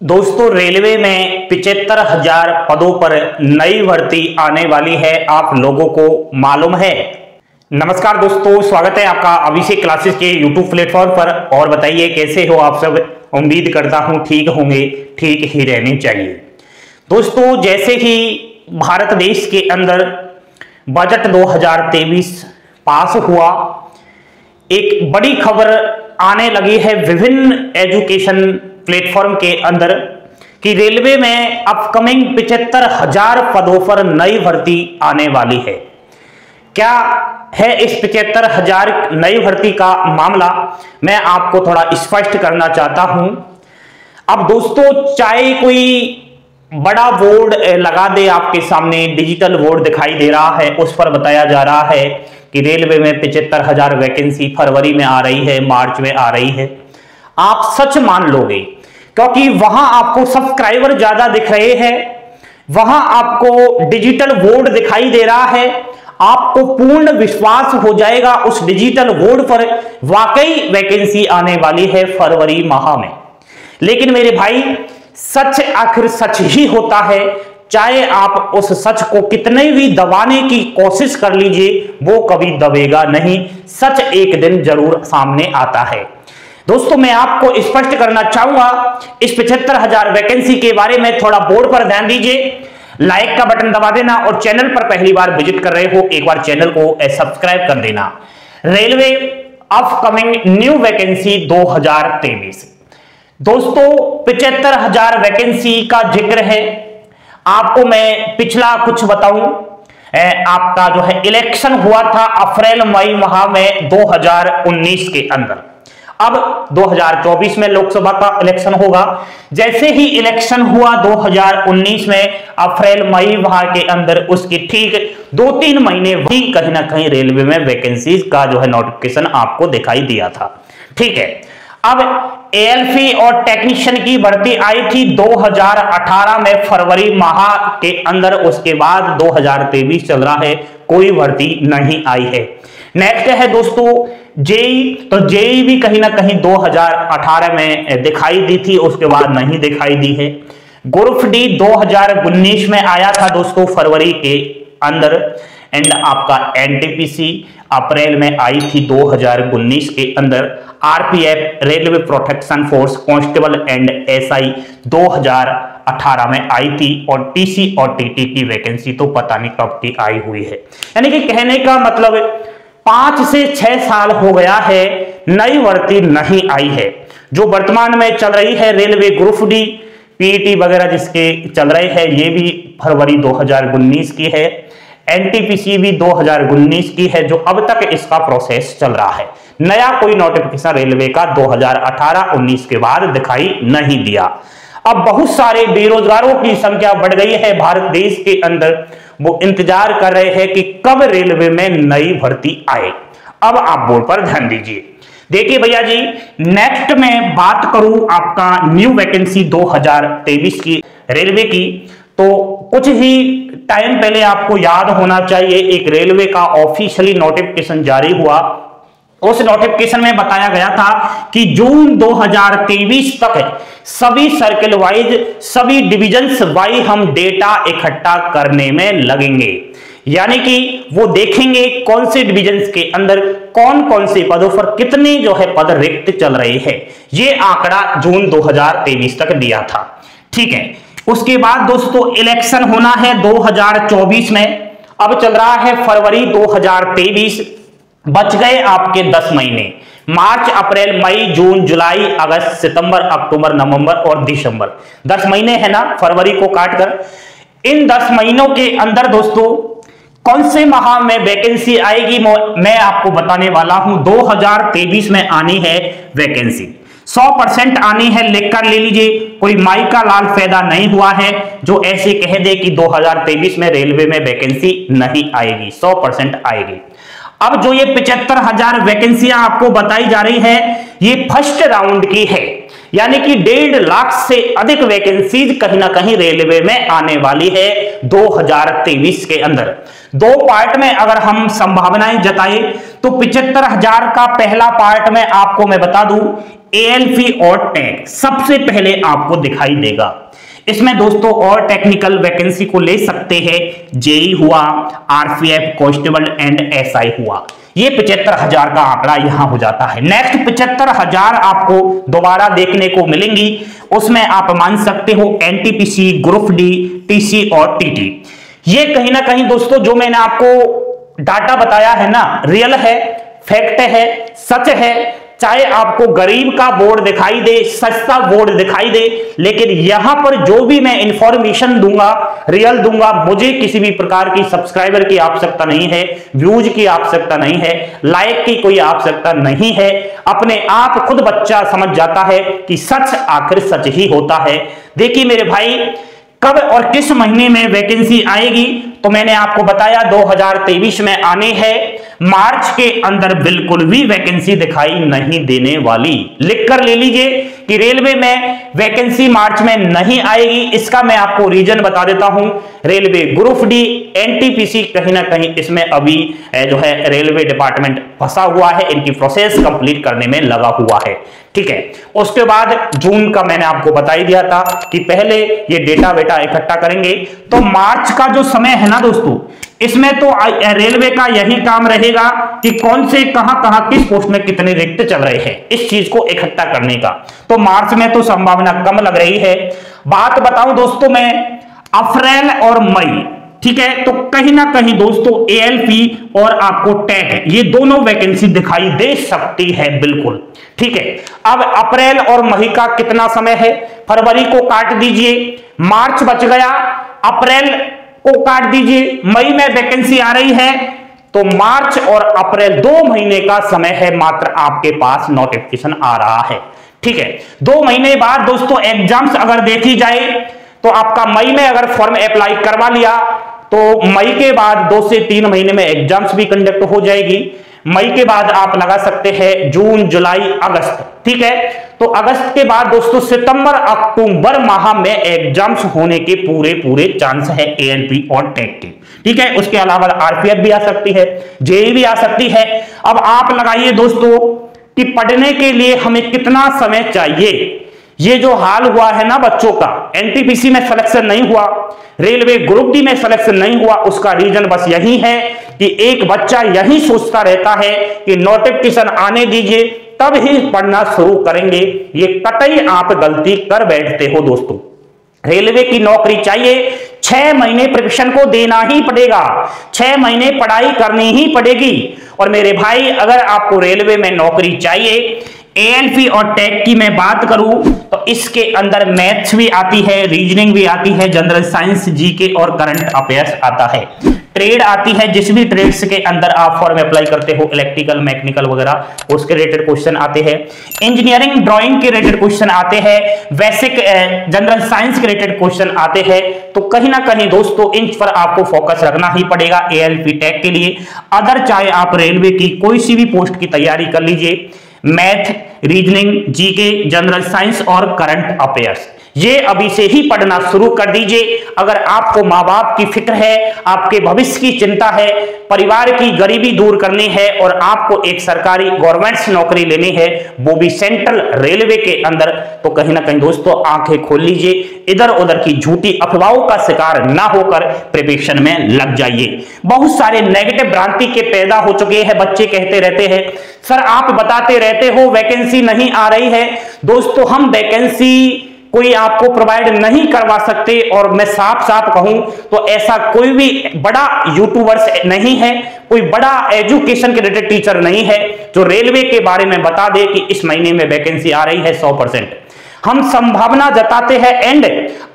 दोस्तों, रेलवे में 75,000 पदों पर नई भर्ती आने वाली है। आप लोगों को मालूम है? नमस्कार दोस्तों, स्वागत है आपका अभिषेक क्लासेस के यूट्यूब प्लेटफॉर्म पर। और बताइए कैसे हो आप सब। उम्मीद करता हूं ठीक होंगे, ठीक ही रहने चाहिए। दोस्तों, जैसे ही भारत देश के अंदर बजट 2023 पास हुआ, एक बड़ी खबर आने लगी है विभिन्न एजुकेशन प्लेटफॉर्म के अंदर कि रेलवे में अपकमिंग 75,000 पदों पर नई भर्ती आने वाली है। क्या है इस 75,000 नई भर्ती का मामला, मैं आपको थोड़ा स्पष्ट करना चाहता हूं। अब दोस्तों, चाहे कोई बड़ा बोर्ड लगा दे आपके सामने, डिजिटल बोर्ड दिखाई दे रहा है, उस पर बताया जा रहा है कि रेलवे में 75,000 वैकेंसी फरवरी में आ रही है, मार्च में आ रही है, आप सच मान लोगे, क्योंकि वहां आपको सब्सक्राइबर ज्यादा दिख रहे हैं, वहां आपको डिजिटल बोर्ड दिखाई दे रहा है, आपको पूर्ण विश्वास हो जाएगा उस डिजिटल बोर्ड पर वाकई वैकेंसी आने वाली है फरवरी माह में। लेकिन मेरे भाई, सच आखिर सच ही होता है, चाहे आप उस सच को कितने भी दबाने की कोशिश कर लीजिए, वो कभी दबेगा नहीं। सच एक दिन जरूर सामने आता है। दोस्तों, मैं आपको स्पष्ट करना चाहूंगा इस 75,000 वैकेंसी के बारे में। थोड़ा बोर्ड पर ध्यान दीजिए, लाइक का बटन दबा देना और चैनल पर पहली बार विजिट कर रहे हो, एक बार चैनल को सब्सक्राइब कर देना। Railway upcoming new vacancy 2023। दोस्तों, 75,000 वैकेंसी का जिक्र है। आपको मैं पिछला कुछ बताऊं, आपका जो है इलेक्शन हुआ था अप्रैल मई माह में 2019 के अंदर। अब 2024 में लोकसभा का इलेक्शन होगा। जैसे ही इलेक्शन हुआ 2019 में अप्रैल मई माह के अंदर, उसकी ठीक 2-3 महीने भी कहीं ना कहीं रेलवे में वैकेंसीज का जो है नोटिफिकेशन आपको दिखाई दिया था। ठीक है, अब एएलपी और टेक्नीशियन की भर्ती आई थी 2018 में फरवरी माह के अंदर। उसके बाद 2023 चल रहा है, कोई भर्ती नहीं आई है। नेक्स्ट है दोस्तों जेई। तो जेई भी कहीं ना कहीं 2018 में दिखाई दी थी, उसके बाद नहीं दिखाई दी है। ग्रुप डी 2019 में आया था दोस्तों फरवरी के अंदर। एंड आपका एनटीपीसी अप्रैल में आई थी 2019 के अंदर। RPF railway protection force constable and SI 2018 में आई थी। और टीसी और टीटी की वैकेंसी तो पता नहीं कब की आई हुई है। यानी कि कहने का मतलब 5 से 6 साल हो गया है, नई भर्ती नहीं आई है। जो वर्तमान में चल रही है रेलवे ग्रुप डी, पीईटी वगैरह जिसके चल रहे हैं, ये भी फरवरी 2019 की है। एनटीपीसी भी 2019 की है, जो अब तक इसका प्रोसेस चल रहा है। नया कोई नोटिफिकेशन रेलवे का 2018-19 के बाद दिखाई नहीं दिया। अब बहुत सारे बेरोजगारों की संख्या बढ़ गई है भारत देश के अंदर। वो इंतजार कर रहे हैं कि कब रेलवे में नई भर्ती आए। अब आप बोर्ड पर ध्यान दीजिए। देखिए भैया जी, नेक्स्ट में बात करूं आपका न्यू वैकेंसी 2023 की रेलवे की, तो कुछ ही टाइम पहले आपको याद होना चाहिए एक रेलवे का ऑफिशियली नोटिफिकेशन जारी हुआ। उस नोटिफिकेशन में बताया गया था कि जून 2023 तक सभी सर्कल वाइज, सभी डिविजन्स वाइज हम डेटा इकट्ठा करने में लगेंगे। यानी कि वो देखेंगे कौन से डिविजन्स के अंदर कौन कौन से पदों पर कितने जो है पद रिक्त चल रहे हैं। ये आंकड़ा जून 2023 तक दिया था। ठीक है, उसके बाद दोस्तों इलेक्शन होना है 2024 में। अब चल रहा है फरवरी 2023, बच गए आपके 10 महीने। मार्च, अप्रैल, मई, जून, जुलाई, अगस्त, सितंबर, अक्टूबर, नवंबर और दिसंबर, 10 महीने है ना, फरवरी को काटकर। इन 10 महीनों के अंदर दोस्तों कौन से माह में वैकेंसी आएगी, मैं आपको बताने वाला हूं। 2023 में आनी है वैकेंसी, 100% आनी है, लिख कर ले लीजिए। कोई माई का लाल पैदा नहीं हुआ है जो ऐसे कह दे कि 2023 में रेलवे में वैकेंसी नहीं आएगी, 100% आएगी। अब जो ये 75,000 वैकेंसियां आपको बताई जा रही है, ये फर्स्ट राउंड की है। यानी कि 1.5 लाख से अधिक वैकेंसीज कहीं ना कहीं रेलवे में आने वाली है 2023 के अंदर। 2 पार्ट में अगर हम संभावनाएं जताएं तो 75,000 का पहला पार्ट में आपको मैं बता दूं एएलपी और टेक सबसे पहले आपको दिखाई देगा। इसमें दोस्तों और टेक्निकल वैकेंसी को ले सकते हैं, जेई हुआ, आरपीएफ, कांस्टेबल एंड एसआई हुआ। ये 75,000 का आंकड़ा यहां हो जाता है। नेक्स्ट 75,000 आपको दोबारा देखने को मिलेंगी। उसमें आप मान सकते हो एनटीपीसी, ग्रुप डी, टीसी और टीटी। ये कहीं ना कहीं दोस्तों जो मैंने आपको डाटा बताया है ना, रियल है, फैक्ट है, सच है। चाहे आपको गरीब का बोर्ड दिखाई दे, सस्ता बोर्ड दिखाई दे, लेकिन यहां पर जो भी मैं इंफॉर्मेशन दूंगा, रियल दूंगा। मुझे किसी भी प्रकार की सब्सक्राइबर की आवश्यकता नहीं है, व्यूज की आवश्यकता नहीं है, लाइक की कोई आवश्यकता नहीं है। अपने आप खुद बच्चा समझ जाता है कि सच आखिर सच ही होता है। देखिए मेरे भाई, कब और किस महीने में वैकेंसी आएगी तो मैंने आपको बताया 2023 में आने हैं। मार्च के अंदर बिल्कुल भी वैकेंसी दिखाई नहीं देने वाली। लिख कर ले लीजिए कि रेलवे में वैकेंसी मार्च में नहीं आएगी। इसका मैं आपको रीजन बता देता हूं। रेलवे ग्रुप डी, एनटीपीसी कहीं ना कहीं इसमें अभी जो है रेलवे डिपार्टमेंट फंसा हुआ है, इनकी प्रोसेस कंप्लीट करने में लगा हुआ है। ठीक है, उसके बाद जून का मैंने आपको बता ही दिया था कि पहले ये डेटा वेटा इकट्ठा करेंगे। तो मार्च का जो समय है ना दोस्तों, इसमें तो रेलवे का यही काम रहेगा कि कौन से कहां किस पोस्ट में कितने रिक्त चल रहे हैं, इस चीज को इकट्ठा करने का। तो मार्च में तो संभावना कम लग रही है। बात बताऊं दोस्तों मैं अप्रैल और मई, ठीक है, तो कहीं ना कहीं दोस्तों एएलपी और आपको टेक ये दोनों वैकेंसी दिखाई दे सकती है बिल्कुल। ठीक है, अब अप्रैल और मई का कितना समय है, फरवरी को काट दीजिए, मार्च बच गया, अप्रैल को काट दीजिए, मई में वैकेंसी आ रही है, तो मार्च और अप्रैल 2 महीने का समय है मात्र आपके पास नोटिफिकेशन आ रहा है। ठीक है, 2 महीने बाद दोस्तों एग्जाम्स अगर देखी जाए तो आपका मई में अगर फॉर्म अप्लाई करवा लिया तो मई के बाद 2 से 3 महीने में एग्जाम्स भी कंडक्ट हो जाएगी। मई के बाद आप लगा सकते हैं जून, जुलाई, अगस्त। ठीक है, तो अगस्त के बाद दोस्तों सितंबर, अक्टूबर माह में एग्जाम्स होने के पूरे चांस है एएलपी और टेक के। ठीक है, उसके अलावा आरपीएफ भी आ सकती है, जेई भी आ सकती है। अब आप लगाइए दोस्तों कि पढ़ने के लिए हमें कितना समय चाहिए। ये जो हाल हुआ है ना बच्चों का, एनटीपीसी में सिलेक्शन नहीं हुआ, रेलवे ग्रुप डी में सिलेक्शन नहीं हुआ, उसका रीजन बस यही है कि एक बच्चा यही सोचता रहता है कि नोटिफिकेशन आने दीजिए तब ही पढ़ना शुरू करेंगे। ये कतई आप गलती कर बैठते हो दोस्तों। रेलवे की नौकरी चाहिए, 6 महीने प्रिपरेशन को देना ही पड़ेगा, 6 महीने पढ़ाई करनी ही पड़ेगी। और मेरे भाई अगर आपको रेलवे में नौकरी चाहिए, एएलपी और टेक की मैं बात करूं तो इसके अंदर मैथ्स भी आती है, रीजनिंग भी आती है, जनरल साइंस, जीके और करंट अफेयर्स आता है, ट्रेड आती है। जिस भी ट्रेड्स के अंदर आप फॉर्म अप्लाई करते हो, इलेक्ट्रिकल, मैकेनिकल वगैरह, उसके रिलेटेड क्वेश्चन आते हैं। इंजीनियरिंग ड्राइंग के रिलेटेड क्वेश्चन आते हैं, बेसिक जनरल साइंस के रिलेटेड क्वेश्चन आते हैं। तो कहीं ना कहीं दोस्तों इन पर आपको फोकस रखना ही पड़ेगा एएलपी टेक के लिए। अदर चाहे आप रेलवे की कोई सी भी पोस्ट की तैयारी कर लीजिए, math, reasoning, GK, general science और करंट अफेयर्स ये अभी से ही पढ़ना शुरू कर दीजिए। अगर आपको माँ बाप की फिक्र है, आपके भविष्य की चिंता है, परिवार की गरीबी दूर करनी है और आपको एक सरकारी गवर्नमेंट नौकरी लेनी है, वो भी सेंट्रल रेलवे के अंदर, तो कहीं ना कहीं दोस्तों आंखें खोल लीजिए, इधर उधर की झूठी अफवाहों का शिकार ना होकर प्रिपरेशन में लग जाइए। बहुत सारे नेगेटिव भ्रांति के पैदा हो चुके हैं। बच्चे कहते रहते हैं सर आप बताते रहते हो वैकेंसी नहीं आ रही है। दोस्तों हम वैकेंसी कोई आपको प्रोवाइड नहीं करवा सकते, और मैं साफ साफ कहूं तो ऐसा कोई भी बड़ा यूट्यूबर्स नहीं है, कोई बड़ा एजुकेशन के रिलेटेड टीचर नहीं है जो रेलवे के बारे में बता दे कि इस महीने में वैकेंसी आ रही है 100%। हम संभावना जताते हैं एंड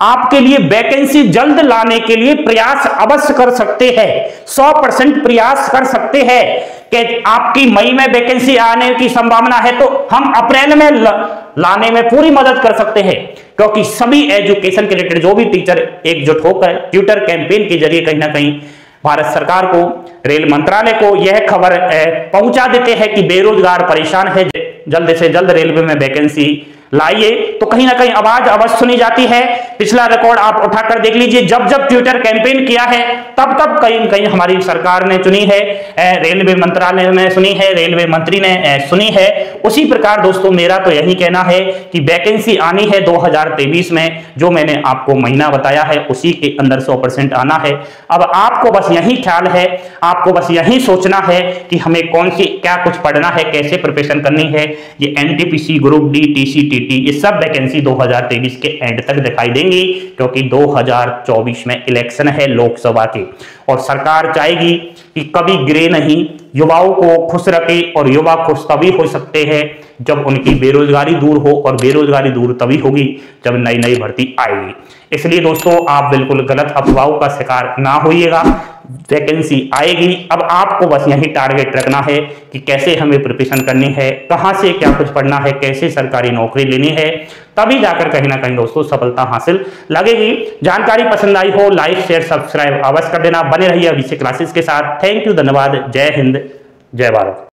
आपके लिए वैकेंसी जल्द लाने के लिए प्रयास अवश्य कर सकते हैं, 100% प्रयास कर सकते हैं कि आपकी मई में वैकेंसी आने की संभावना है तो हम अप्रैल में लाने में पूरी मदद कर सकते हैं, क्योंकि सभी एजुकेशन के रिलेटेड जो भी टीचर एकजुट होकर ट्विटर कैंपेन के जरिए कहीं ना कहीं भारत सरकार को, रेल मंत्रालय को यह खबर पहुंचा देते हैं कि बेरोजगार परेशान है, जल्द से जल्द रेलवे में वैकेंसी लाइए तो कहीं ना कहीं आवाज अवश्य सुनी जाती है। पिछला रिकॉर्ड आप उठाकर देख लीजिए, जब जब ट्विटर कैंपेन किया है तब तब कहीं कहीं हमारी सरकार ने चुनी है, रेलवे मंत्रालय ने सुनी है, रेलवे मंत्री ने सुनी है। उसी प्रकार दोस्तों मेरा तो यही कहना है कि वैकेंसी आनी है 2023 में, जो मैंने आपको महीना बताया है उसी के अंदर 100% आना है। अब आपको बस यही ख्याल है, आपको बस यही सोचना है कि हमें कौन सी क्या कुछ पढ़ना है, कैसे प्रिपरेशन करनी है। ये एनटीपीसी, ग्रुप डी, टीसी-टीटी, ये सब वैकेंसी 2023 के एंड तक दिखाई देंगी, क्योंकि 2024 में इलेक्शन है लोकसभा के और सरकार चाहेगी कि कभी गिरे नहीं, युवाओं को खुश रखे। और युवा खुश तभी हो सकते हैं जब उनकी बेरोजगारी दूर हो, और बेरोजगारी दूर तभी होगी जब नई नई भर्ती आएगी। इसलिए दोस्तों आप बिल्कुल गलत अफवाहों का शिकार ना होइएगा, वैकेंसी आएगी। अब आपको बस यही टारगेट रखना है कि कैसे हमें प्रिपरेशन करनी है, कहां से क्या कुछ पढ़ना है, कैसे सरकारी नौकरी लेनी है, तभी जाकर कहीं ना कहीं दोस्तों सफलता हासिल लगेगी। जानकारी पसंद आई हो लाइक शेयर सब्सक्राइब अवश्य कर देना। बने रहिए अभिषेक क्लासेस के साथ। थैंक यू, धन्यवाद। जय हिंद, जय भारत।